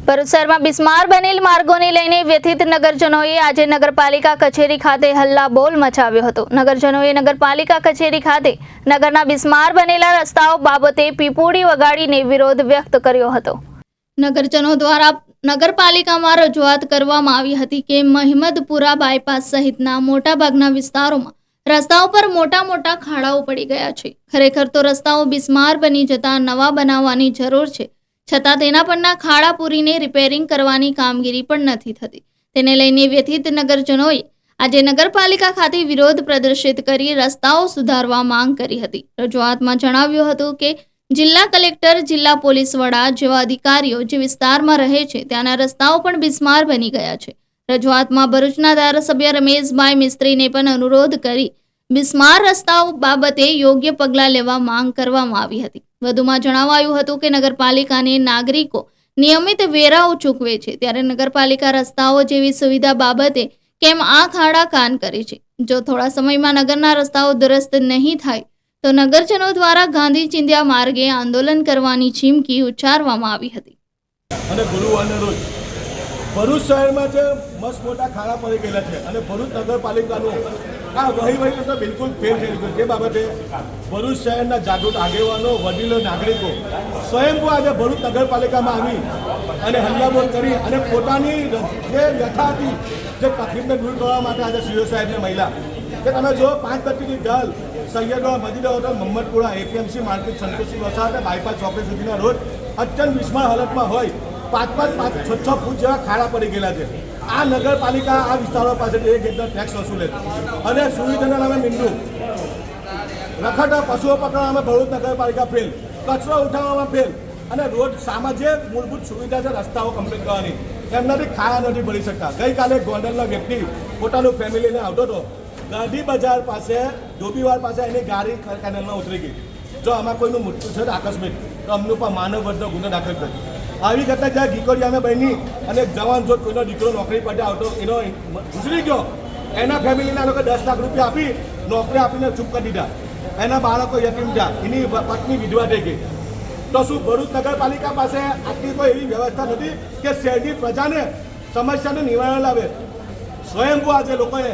ભરૂચ શહેરમાં બિસ્માર બનેલ માર્ગોને લઈને વ્યથિત નગરજનોએ આજે નગરપાલિકા કચેરી ખાતે હલ્લાબોલ મચાવ્યો હતો। નગરજનોએ નગરપાલિકા કચેરી ખાતે નગરના બિસ્માર બનેલા રસ્તાઓ બાબતે પીપુડી વગાડીને વિરોધ વ્યક્ત કર્યો હતો। નગરજનો દ્વારા નગરપાલિકામાં રજૂઆત કરવામાં આવી હતી કે મહિમદપુરા બાયપાસ સહિતના મોટાભાગના વિસ્તારોમાં રસ્તાઓ પર મોટા ખાડાઓ પડી ગયા છે। ખરેખર તો રસ્તાઓ બિસ્માર બની જતા નવા બનાવવાની જરૂર છે, છતાં તેના પરના ખાડા પૂરીને રિપેરિંગ કરવાની કામગીરી પણ નથી થતી। તેને લઈને વ્યથિત નગરજનોએ આજે નગરપાલિકા ખાતે વિરોધ પ્રદર્શિત કરી રસ્તાઓ સુધારવા માંગ કરી હતી। રજૂઆતમાં જણાવ્યું હતું કે જિલ્લા કલેક્ટર, જિલ્લા પોલીસ વડા જેવા અધિકારીઓ જે વિસ્તારમાં રહે છે ત્યાંના રસ્તાઓ પણ બિસ્માર બની ગયા છે। રજૂઆતમાં ભરૂચના ધારાસભ્ય રમેશભાઈ મિસ્ત્રીને પણ અનુરોધ કરી બિસ્માર રસ્તાઓ બાબતે યોગ્ય પગલાં લેવા માંગ કરવામાં આવી હતી। વધુમાં જણાવાયું હતું કે નગરપાલિકાને નાગરિકો નિયમિત વેરાઓ ચૂકવે છે, ત્યારે નગરપાલિકા રસ્તાઓ જેવી સુવિધા બાબતે કેમ આ ખાડા કાન કરે છે। જો થોડા સમયમાં નગરના રસ્તાઓ દુરસ્ત નહીં થાય તો નગરજનો દ્વારા ગાંધી ચિંધ્યા માર્ગે આંદોલન કરવાની ચીમકી ઉચ્ચારવામાં આવી હતી। અને ગુરુવારના રોજ ભરૂચ શહેરમાં જે મસ્ત મોટા ખાડા પડી ગયેલા છે અને ભરૂચ નગરપાલિકાનું આ વહીવટ તો બિલકુલ ફેલ થઈ ગયું। તે બાબતે ભરૂચ શહેરના જાગૃત આગેવાનો, વડીલો, નાગરિકો સ્વયંભૂ આજે ભરૂચ નગરપાલિકામાં આવી અને હલ્લાબોલ કરી અને પોતાની જે વ્યથા હતી, જે તકલીફને દૂર કરવા માટે આજે સીઓ સાહેબને મળ્યા કે તમે જો 5 ગતિની ઢાલ સૈયદો Medina hotel, Mahammadpura, APMC market, સંતોષી વસાહત અને બાયપાસ ચોકડી સુધીના રોડ અત્યંત બિસ્માર હાલતમાં હોય 5-6 ફૂટ જેવા ખાડા પડી ગયેલા છે। આ નગરપાલિકા આ વિસ્તારો પાસેથી એક એકદમ ટેક્સ વસૂલે અને સુવિધાના નામે મીંડું રખડતા પશુઓ પકડવા અમે ભરૂચ નગરપાલિકા ફેલ, કચરો ઉઠાવવામાં ફેલ અને રોડ સામાજિક મૂળભૂત સુવિધા છે રસ્તાઓ કમ્પ્લીટ કરવાની, એમનાથી ખાડા નથી ભરી શકતા। ગઈકાલે ગોંડલનો વ્યક્તિ પોતાનું ફેમિલીને આવતો હતો, ગાંધી બજાર પાસે ધોબીવાડ પાસે એની ગાડી કેનલમાં ઉતરી ગઈ। જો આમાં કોઈનું મૃત્યુ છે આકસ્મિક તો અમનું પણ માનવ વધનો ગુનો દાખલ કર્યો। આવી ઘટના જ્યાં ગીકોડિયામાં બની અને જવાન જો કોઈનો દીકરો નોકરી માટે આવતો એનો ગુજરી ગયો, એના ફેમિલીના લોકો 10 લાખ રૂપિયા આપી નોકરી આપીને ચૂપ કરી દીધા, એના બાળકો યતીમ થયા, એની પત્ની વિધવા થઈ ગઈ। તો શું ભરૂચ નગરપાલિકા પાસે આટલી કોઈ એવી વ્યવસ્થા નથી કે શહેરની પ્રજાને સમસ્યાનું નિવારણ લાવે? સ્વયંભૂ આજે લોકોએ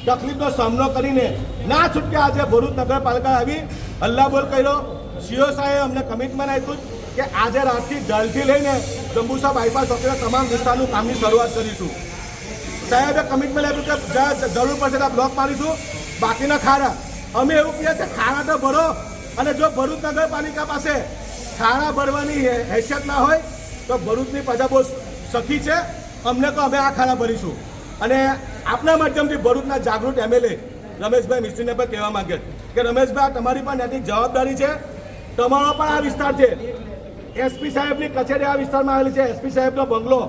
તકલીફનો સામનો કરીને ના છૂટક્યા આજે ભરૂચ નગરપાલિકા આવી હલ્લાબોલ કર્યો। સીઓ સાહેબે અમને કમિટમેન્ટ આપ્યું કે આજે રાતથી જલ્દથી લઈને જંબુસા બાયપાસ ચોકડીના તમામ વિસ્તારનું કામની શરૂઆત કરીશું। સાહેબે કમિટમેન્ટ આપ્યું કે જ્યાં જરૂર પડશે ત્યાં બ્લોક મારીશું, બાકીના ખાડા અમે એવું કહીએ કે ખાડા તો ભરો, અને જો ભરૂચ નગરપાલિકા પાસે ખાડા ભરવાની હેસિયત ના હોય તો ભરૂચની પ્રજા બહુ સખી છે, અમને તો અમે આ ખાડા ભરીશું। અને આપના માધ્યમથી ભરૂચના જાગૃત એમએલએ રમેશભાઈ મિસ્ત્રીને પણ કહેવા માંગે કે રમેશભાઈ તમારી પણ નૈતિક જવાબદારી છે, તમારો પણ આ વિસ્તાર છે, એસપી સાહેબની કચેરી આ વિસ્તારમાં આવેલી છે, એસપી સાહેબનો બંગલો,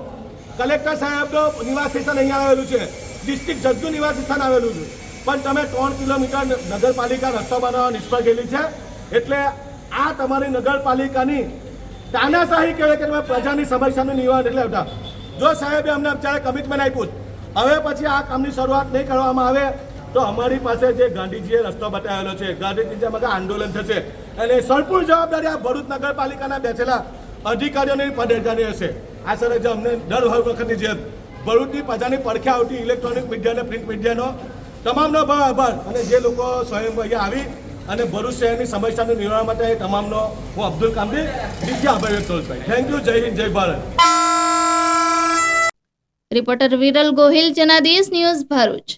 કલેક્ટર સાહેબનો નિવાસ સ્થાન અહીંયા આવેલું છે, ડિસ્ટ્રિક્ટ જજનું નિવાસ સ્થાન આવેલું છે, પણ તમે 3 કિલોમીટર નગરપાલિકા રસ્તો બનાવવા નિષ્ફળ ગયેલી છે। એટલે આ તમારી નગરપાલિકાની તાનાશાહી કહેવાય કે તમે પ્રજાની સમસ્યાનું નિવારણ એટલે આવતા। જો સાહેબે અમને અત્યારે કમિટમેન્ટ આપ્યું, હવે પછી આ કામની શરૂઆત નહીં કરવામાં આવે તો અમારી પાસે જે ગાંધીજીએ રસ્તો બતાવેલો છે, ગાંધીજી મગા આંદોલન થશે અને સંપૂર્ણ જવાબદારી આ ભરૂચ નગરપાલિકાના બેઠેલા અધિકારીઓની પદાધિકારી હશે। આ સર જે અમને દર વખતની જેમ ભરૂચની પ્રજાની પડખે આવતી ઇલેક્ટ્રોનિક મીડિયા અને પ્રિન્ટ મીડિયાનો તમામનો આભાર, અને જે લોકો સ્વયં અહીંયા આવી અને ભરૂચ શહેરની સમસ્યાનું નિવારણ માટે તમામનો હું અબ્દુલ કામદી દિલથી આભાર વ્યક્ત કરું છું। Thank you. Jai Hind, Jai Bharat. Reporter Viral Gohil, Janadesh news, Bharuch.